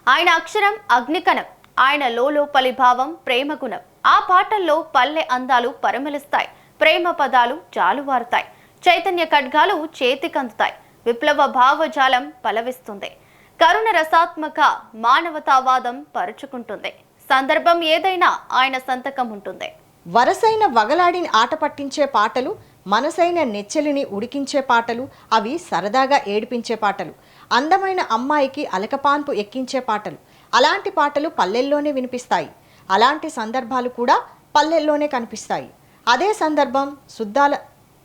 ఆయన అక్షరం అగ్నికణం, ఆయన లోపలి భావం ప్రేమగుణం. ఆ పాటల్లో పల్లె అందాలు పరిమళిస్తాయి, ప్రేమ పదాలు జాలువారుతాయి, చైతన్య ఖడ్గాలు చేతికందుతాయి, విప్లవ భావజాలం పలవిస్తుంది, కరుణ రసాత్మక మానవతావాదం పరుచుకుంటుంది. సందర్భం ఏదైనా ఆయన సంతకం ఉంటుంది. వరసైన వగలాడిని ఆట పట్టించే పాటలు, మనసైన నెచ్చెలిని ఉడికించే పాటలు, అవి సరదాగా ఏడిపించే పాటలు, అందమైన అమ్మాయికి అలకపాన్పు ఎక్కించే పాటలు. అలాంటి పాటలు పల్లెల్లోనే వినిపిస్తాయి. అలాంటి సందర్భాలు కూడా పల్లెల్లోనే కనిపిస్తాయి. అదే సందర్భం సుద్దాల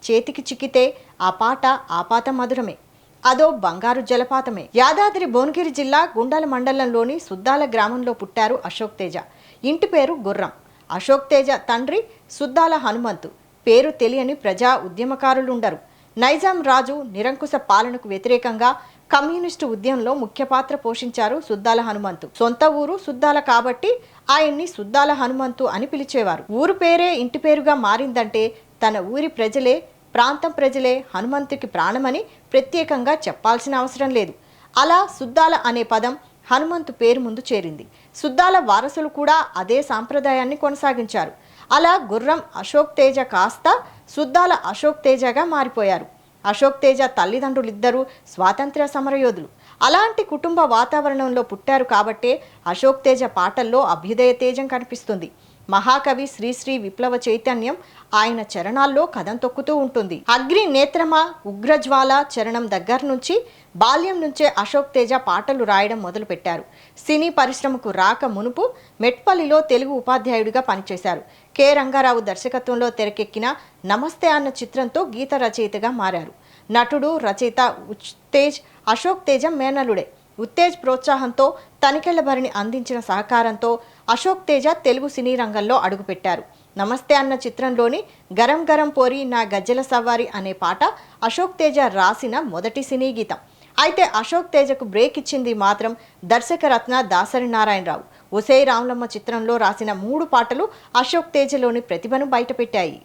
చేతికి చిక్కితే ఆ పాట ఆపాత మధురమే, అదో బంగారు జలపాతమే. యాదాద్రి భువనగిరి జిల్లా గుండాల మండలంలోని సుద్దాల గ్రామంలో పుట్టారు అశోక్ తేజ. ఇంటి పేరు గుర్రం. అశోక్ తేజ తండ్రి సుద్దాల హనుమంతు. పేరు తెలియని ప్రజా ఉద్యమకారులుండరు. నైజాం రాజు నిరంకుశ పాలనకు వ్యతిరేకంగా కమ్యూనిస్టు ఉద్యమంలో ముఖ్య పాత్ర పోషించారు సుద్దాల హనుమంతు. సొంత ఊరు సుద్దాల కాబట్టి ఆయన్ని సుద్దాల హనుమంతు అని పిలిచేవారు. ఊరు పేరే ఇంటి పేరుగా మారిందంటే తన ఊరి ప్రజలే, ప్రాంతం ప్రజలే హనుమంతుకి ప్రాణమని ప్రత్యేకంగా చెప్పాల్సిన అవసరం లేదు. అలా సుద్దాల అనే పదం హనుమంతు పేరు ముందు చేరింది. సుద్దాల వారసులు కూడా అదే సాంప్రదాయాన్ని కొనసాగించారు. అలా గుర్రం అశోక్ తేజ కాస్త సుద్దాల అశోక్ తేజగా మారిపోయారు. అశోక్ తేజ తల్లిదండ్రులిద్దరూ స్వాతంత్ర్య సమరయోధులు. అలాంటి కుటుంబ వాతావరణంలో పుట్టారు కాబట్టే అశోక్ తేజ పాటల్లో అభ్యుదయ తేజం కనిపిస్తుంది. మహాకవి శ్రీశ్రీ విప్లవ చైతన్యం ఆయన చరణాల్లో కదం తొక్కుతూ ఉంటుంది. అగ్ని నేత్రమా, ఉగ్రజ్వాల చరణం దగ్గర నుంచి బాల్యం నుంచే అశోక్ తేజ పాటలు రాయడం మొదలుపెట్టారు. సినీ పరిశ్రమకు రాక మునుపు మెట్పల్లిలో తెలుగు ఉపాధ్యాయుడిగా పనిచేశారు. కె రంగారావు దర్శకత్వంలో తెరకెక్కిన నమస్తే అన్న చిత్రంతో గీత రచయితగా మారారు. నటుడు, రచయిత ఉత్తేజ్ అశోక్ తేజ మేనలుడే. ఉత్తేజ్ ప్రోత్సాహంతో తనికెళ్ల భరిణి అందించిన సహకారంతో అశోక్ తేజ తెలుగు సినీ రంగంలో అడుగుపెట్టారు. నమస్తే అన్న చిత్రంలోని గరం గరం పోరి నా గజ్జల సవారి అనే పాట అశోక్ తేజ రాసిన మొదటి సినీ గీతం. అయితే అశోక్ తేజకు బ్రేక్ ఇచ్చింది మాత్రం దర్శకరత్న దాసరి నారాయణరావు. ఒసేయ్ రాములమ్మ చిత్రంలో రాసిన 3 పాటలు అశోక్ తేజలోని ప్రతిభను బయటపెట్టాయి.